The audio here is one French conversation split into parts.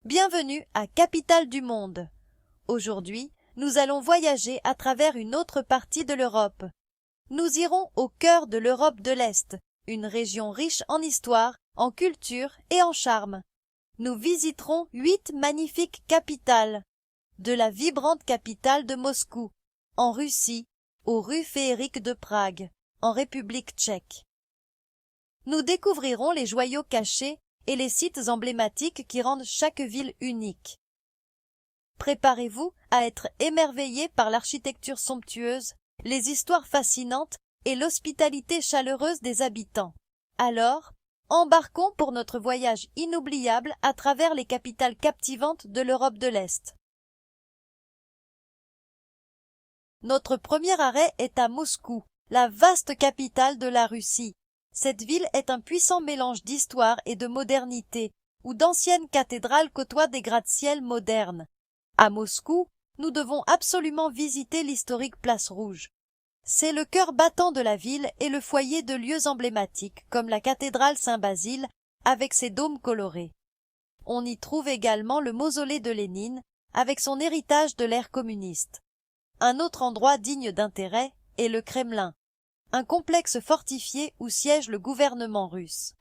Bienvenue à Capitale du Monde. Aujourd'hui, nous allons voyager à travers une autre partie de l'Europe. Nous irons au cœur de l'Europe de l'Est, une région riche en histoire, en culture et en charme. Nous visiterons 8 magnifiques capitales, de la vibrante capitale de Moscou, en Russie, aux rues féeriques de Prague, en République tchèque. Nous découvrirons les joyaux cachés et les sites emblématiques qui rendent chaque ville unique. Préparez-vous à être émerveillés par l'architecture somptueuse, les histoires fascinantes et l'hospitalité chaleureuse des habitants. Alors, embarquons pour notre voyage inoubliable à travers les capitales captivantes de l'Europe de l'Est. Notre premier arrêt est à Moscou, la vaste capitale de la Russie. Cette ville est un puissant mélange d'histoire et de modernité, où d'anciennes cathédrales côtoient des gratte-ciel modernes. À Moscou, nous devons absolument visiter l'historique Place Rouge. C'est le cœur battant de la ville et le foyer de lieux emblématiques, comme la cathédrale Saint-Basile, avec ses dômes colorés. On y trouve également le mausolée de Lénine, avec son héritage de l'ère communiste. Un autre endroit digne d'intérêt est le Kremlin, un complexe fortifié où siège le gouvernement russe.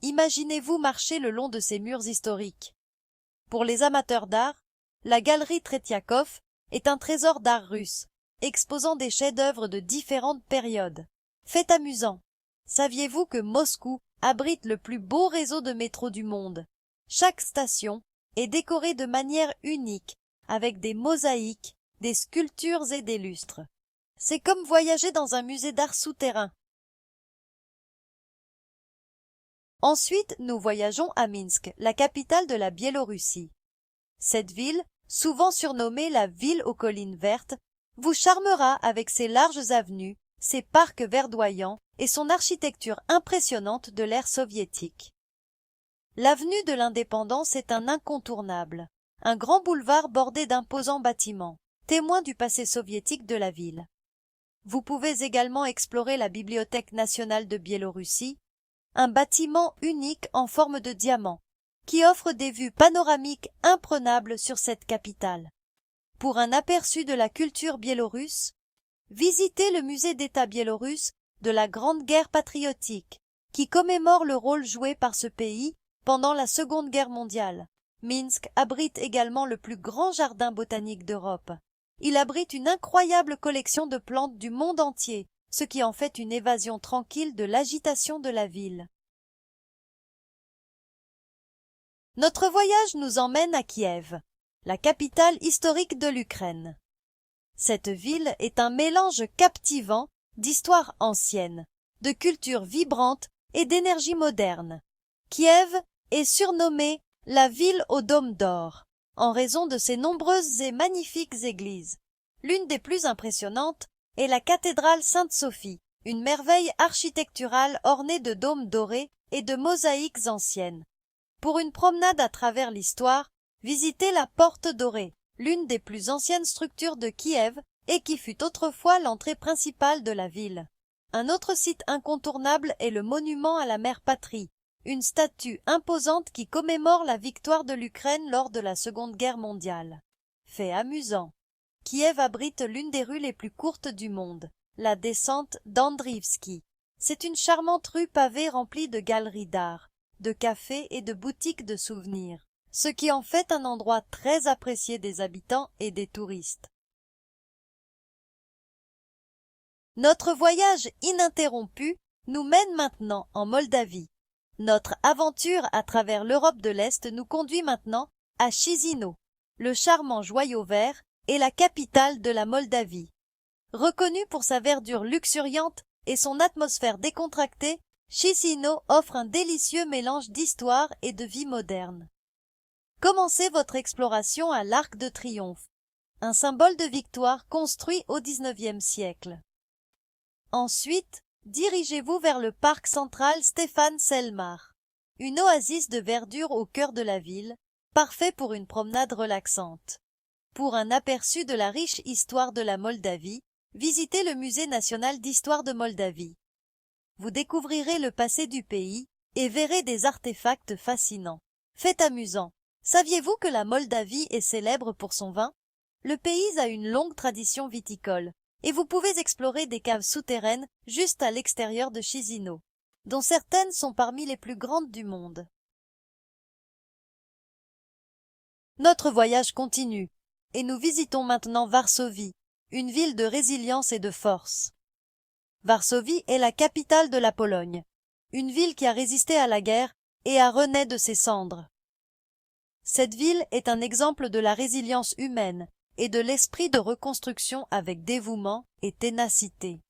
Imaginez-vous marcher le long de ces murs historiques. Pour les amateurs d'art, la galerie Tretiakov est un trésor d'art russe, exposant des chefs-d'œuvre de différentes périodes. Fait amusant, saviez-vous que Moscou abrite le plus beau réseau de métro du monde? Chaque station est décorée de manière unique, avec des mosaïques, des sculptures et des lustres. C'est comme voyager dans un musée d'art souterrain. Ensuite, nous voyageons à Minsk, la capitale de la Biélorussie. Cette ville, souvent surnommée la ville aux collines vertes, vous charmera avec ses larges avenues, ses parcs verdoyants et son architecture impressionnante de l'ère soviétique. L'avenue de l'Indépendance est un incontournable, un grand boulevard bordé d'imposants bâtiments, témoins du passé soviétique de la ville. Vous pouvez également explorer la Bibliothèque nationale de Biélorussie, un bâtiment unique en forme de diamant, qui offre des vues panoramiques imprenables sur cette capitale. Pour un aperçu de la culture biélorusse, visitez le musée d'État biélorusse de la Grande Guerre patriotique, qui commémore le rôle joué par ce pays pendant la Seconde Guerre mondiale. Minsk abrite également le plus grand jardin botanique d'Europe. Il abrite une incroyable collection de plantes du monde entier, ce qui en fait une évasion tranquille de l'agitation de la ville. Notre voyage nous emmène à Kiev, la capitale historique de l'Ukraine. Cette ville est un mélange captivant d'histoire ancienne, de culture vibrante et d'énergie moderne. Kiev est surnommée la ville au dôme d'or, en raison de ses nombreuses et magnifiques églises. L'une des plus impressionnantes est la cathédrale Sainte-Sophie, une merveille architecturale ornée de dômes dorés et de mosaïques anciennes. Pour une promenade à travers l'histoire, visitez la Porte dorée, l'une des plus anciennes structures de Kiev et qui fut autrefois l'entrée principale de la ville. Un autre site incontournable est le monument à la mère patrie, une statue imposante qui commémore la victoire de l'Ukraine lors de la Seconde Guerre mondiale. Fait amusant, Kiev abrite l'une des rues les plus courtes du monde, la descente d'Andriivski. C'est une charmante rue pavée remplie de galeries d'art, de cafés et de boutiques de souvenirs, ce qui en fait un endroit très apprécié des habitants et des touristes. Notre voyage ininterrompu nous mène maintenant en Moldavie. Notre aventure à travers l'Europe de l'Est nous conduit maintenant à Chisinau, le charmant joyau vert et la capitale de la Moldavie. Reconnue pour sa verdure luxuriante et son atmosphère décontractée, Chisinau offre un délicieux mélange d'histoire et de vie moderne. Commencez votre exploration à l'Arc de Triomphe, un symbole de victoire construit au XIXe siècle. Ensuite, dirigez-vous vers le parc central Stéphane Selmar, une oasis de verdure au cœur de la ville, parfait pour une promenade relaxante. Pour un aperçu de la riche histoire de la Moldavie, visitez le Musée national d'histoire de Moldavie. Vous découvrirez le passé du pays et verrez des artefacts fascinants. Fait amusant, Saviez-vous que la Moldavie est célèbre pour son vin? Le pays a une longue tradition viticole, et vous pouvez explorer des caves souterraines juste à l'extérieur de Chisinau, dont certaines sont parmi les plus grandes du monde. Notre voyage continue, et nous visitons maintenant Varsovie, une ville de résilience et de force. Varsovie est la capitale de la Pologne, une ville qui a résisté à la guerre et a renaît de ses cendres. Cette ville est un exemple de la résilience humaine et de l'esprit de reconstruction avec dévouement et ténacité.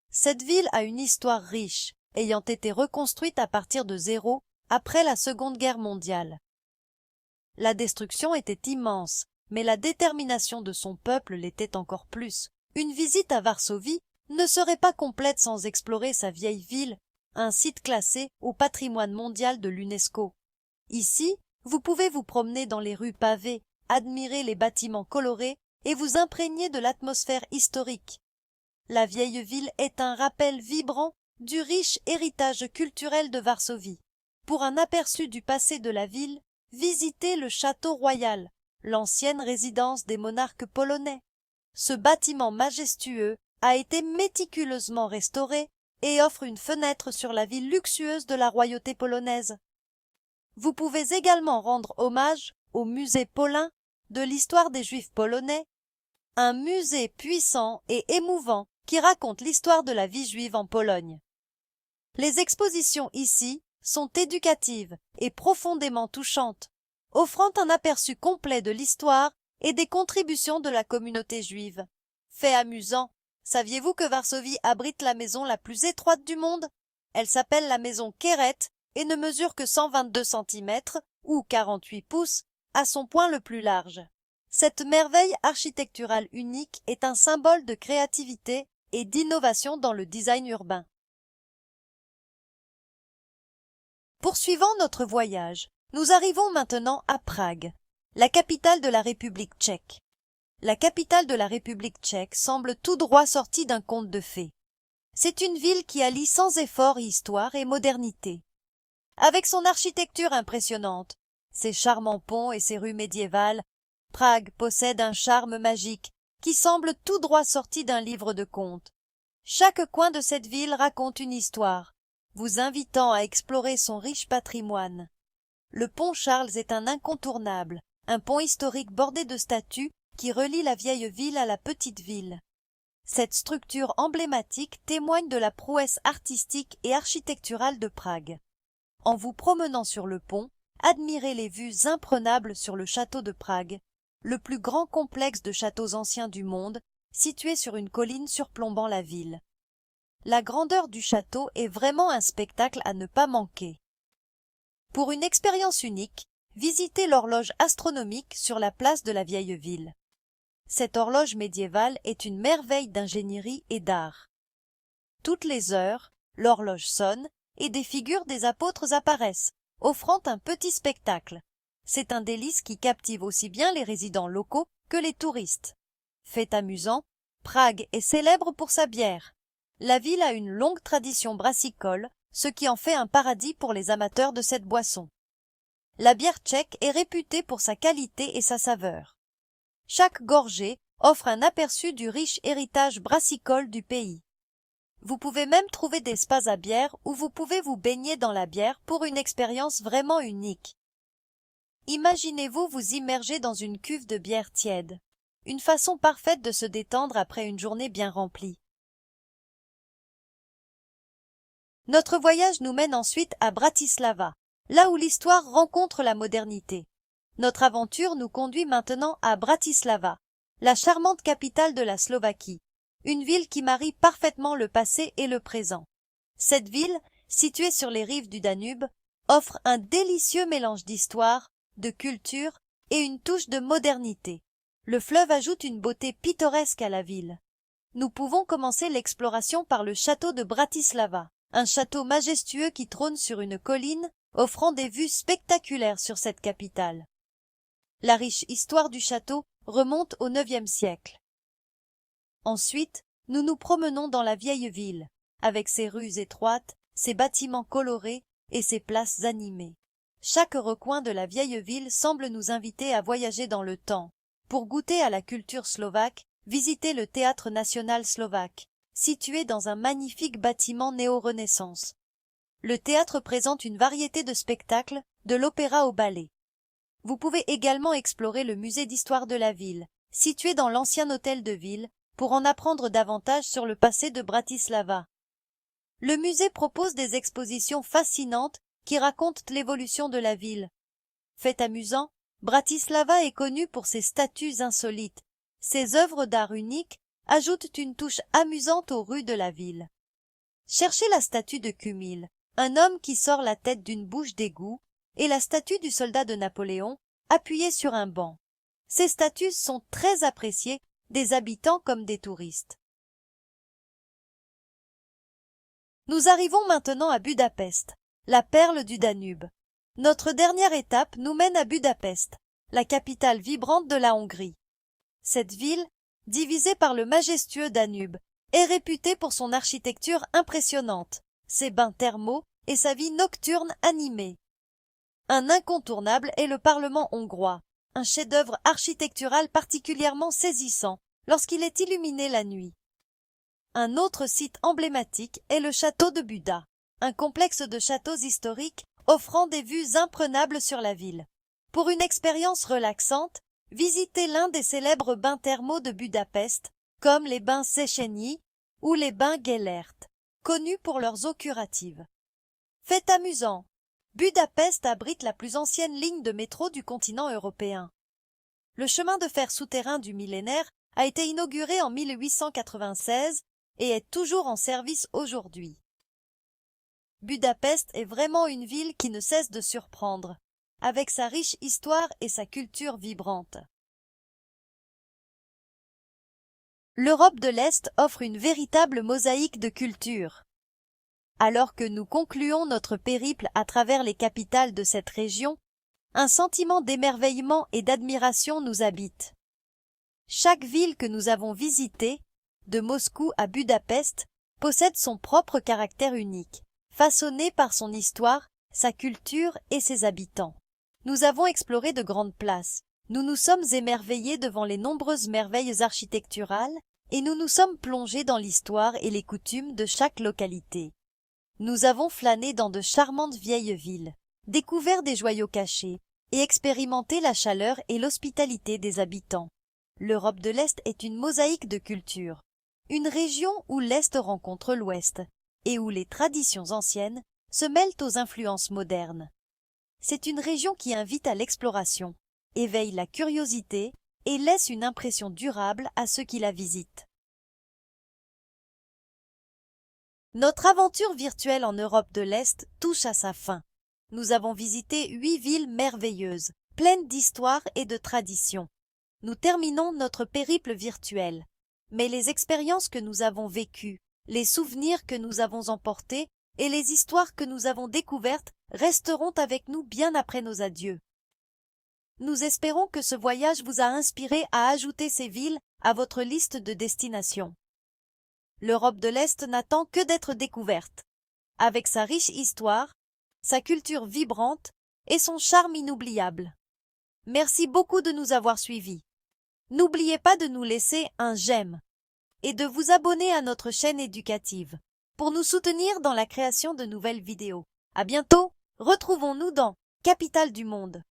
Cette ville a une histoire riche, ayant été reconstruite à partir de zéro après la Seconde Guerre mondiale. La destruction était immense, mais la détermination de son peuple l'était encore plus. Une visite à Varsovie ne serait pas complète sans explorer sa vieille ville, un site classé au patrimoine mondial de l'UNESCO. Ici, vous pouvez vous promener dans les rues pavées, admirer les bâtiments colorés et vous imprégner de l'atmosphère historique. La vieille ville est un rappel vibrant du riche héritage culturel de Varsovie. Pour un aperçu du passé de la ville, visitez le château royal, l'ancienne résidence des monarques polonais. Ce bâtiment majestueux a été méticuleusement restauré et offre une fenêtre sur la vie luxueuse de la royauté polonaise. Vous pouvez également rendre hommage au musée Polin de l'histoire des Juifs polonais, un musée puissant et émouvant qui raconte l'histoire de la vie juive en Pologne. Les expositions ici sont éducatives et profondément touchantes, offrant un aperçu complet de l'histoire et des contributions de la communauté juive. Fait amusant, saviez-vous que Varsovie abrite la maison la plus étroite du monde? Elle s'appelle la maison Keret et ne mesure que 122 cm ou 48 pouces à son point le plus large. Cette merveille architecturale unique est un symbole de créativité et d'innovation dans le design urbain. Poursuivant notre voyage, nous arrivons maintenant à Prague, la capitale de la République tchèque. La capitale de la République tchèque semble tout droit sortie d'un conte de fées. C'est une ville qui allie sans effort histoire et modernité. Avec son architecture impressionnante, ses charmants ponts et ses rues médiévales, Prague possède un charme magique qui semble tout droit sorti d'un livre de contes. Chaque coin de cette ville raconte une histoire, vous invitant à explorer son riche patrimoine. Le pont Charles est un incontournable, un pont historique bordé de statues qui relie la vieille ville à la petite ville. Cette structure emblématique témoigne de la prouesse artistique et architecturale de Prague. En vous promenant sur le pont, admirez les vues imprenables sur le château de Prague, le plus grand complexe de châteaux anciens du monde, situé sur une colline surplombant la ville. La grandeur du château est vraiment un spectacle à ne pas manquer. Pour une expérience unique, visitez l'horloge astronomique sur la place de la vieille ville. Cette horloge médiévale est une merveille d'ingénierie et d'art. Toutes les heures, l'horloge sonne et des figures des apôtres apparaissent, offrant un petit spectacle. C'est un délice qui captive aussi bien les résidents locaux que les touristes. Fait amusant, Prague est célèbre pour sa bière. La ville a une longue tradition brassicole, ce qui en fait un paradis pour les amateurs de cette boisson. La bière tchèque est réputée pour sa qualité et sa saveur. Chaque gorgée offre un aperçu du riche héritage brassicole du pays. Vous pouvez même trouver des spas à bière où vous pouvez vous baigner dans la bière pour une expérience vraiment unique. Imaginez-vous vous immerger dans une cuve de bière tiède, une façon parfaite de se détendre après une journée bien remplie. Notre voyage nous mène ensuite à Bratislava, là où l'histoire rencontre la modernité. Notre aventure nous conduit maintenant à Bratislava, la charmante capitale de la Slovaquie, une ville qui marie parfaitement le passé et le présent. Cette ville, située sur les rives du Danube, offre un délicieux mélange d'histoire, de culture et une touche de modernité. Le fleuve ajoute une beauté pittoresque à la ville. Nous pouvons commencer l'exploration par le château de Bratislava, un château majestueux qui trône sur une colline, offrant des vues spectaculaires sur cette capitale. La riche histoire du château remonte au IXe siècle. Ensuite, nous nous promenons dans la vieille ville, avec ses rues étroites, ses bâtiments colorés et ses places animées. Chaque recoin de la vieille ville semble nous inviter à voyager dans le temps. Pour goûter à la culture slovaque, visitez le Théâtre national slovaque, situé dans un magnifique bâtiment néo-Renaissance. Le théâtre présente une variété de spectacles, de l'opéra au ballet. Vous pouvez également explorer le musée d'histoire de la ville, situé dans l'ancien hôtel de ville, pour en apprendre davantage sur le passé de Bratislava. Le musée propose des expositions fascinantes qui racontent l'évolution de la ville. Fait amusant, Bratislava est connue pour ses statues insolites. Ses œuvres d'art uniques ajoutent une touche amusante aux rues de la ville. Cherchez la statue de Cumille, un homme qui sort la tête d'une bouche d'égout, et la statue du soldat de Napoléon, appuyée sur un banc. Ces statues sont très appréciées des habitants comme des touristes. Nous arrivons maintenant à Budapest, la perle du Danube. Notre dernière étape nous mène à Budapest, la capitale vibrante de la Hongrie. Cette ville, divisée par le majestueux Danube, est réputée pour son architecture impressionnante, ses bains thermaux et sa vie nocturne animée. Un incontournable est le Parlement hongrois, un chef-d'œuvre architectural particulièrement saisissant lorsqu'il est illuminé la nuit. Un autre site emblématique est le château de Buda, un complexe de châteaux historiques offrant des vues imprenables sur la ville. Pour une expérience relaxante, visitez l'un des célèbres bains thermaux de Budapest, comme les bains Széchenyi ou les bains Gellert, connus pour leurs eaux curatives. Fait amusant, Budapest abrite la plus ancienne ligne de métro du continent européen. Le chemin de fer souterrain du millénaire a été inauguré en 1896 et est toujours en service aujourd'hui. Budapest est vraiment une ville qui ne cesse de surprendre, avec sa riche histoire et sa culture vibrante. L'Europe de l'Est offre une véritable mosaïque de cultures. Alors que nous concluons notre périple à travers les capitales de cette région, un sentiment d'émerveillement et d'admiration nous habite. Chaque ville que nous avons visitée, de Moscou à Budapest, possède son propre caractère unique, façonné par son histoire, sa culture et ses habitants. Nous avons exploré de grandes places, nous nous sommes émerveillés devant les nombreuses merveilles architecturales et nous nous sommes plongés dans l'histoire et les coutumes de chaque localité. Nous avons flâné dans de charmantes vieilles villes, découvert des joyaux cachés et expérimenté la chaleur et l'hospitalité des habitants. L'Europe de l'Est est une mosaïque de cultures, une région où l'Est rencontre l'Ouest et où les traditions anciennes se mêlent aux influences modernes. C'est une région qui invite à l'exploration, éveille la curiosité et laisse une impression durable à ceux qui la visitent. Notre aventure virtuelle en Europe de l'Est touche à sa fin. Nous avons visité 8 villes merveilleuses, pleines d'histoire et de traditions. Nous terminons notre périple virtuel, mais les expériences que nous avons vécues, les souvenirs que nous avons emportés et les histoires que nous avons découvertes resteront avec nous bien après nos adieux. Nous espérons que ce voyage vous a inspiré à ajouter ces villes à votre liste de destinations. L'Europe de l'Est n'attend que d'être découverte. Avec sa riche histoire, sa culture vibrante et son charme inoubliable. Merci beaucoup de nous avoir suivis. N'oubliez pas de nous laisser un j'aime et de vous abonner à notre chaîne éducative pour nous soutenir dans la création de nouvelles vidéos. À bientôt, retrouvons-nous dans Capitale du Monde.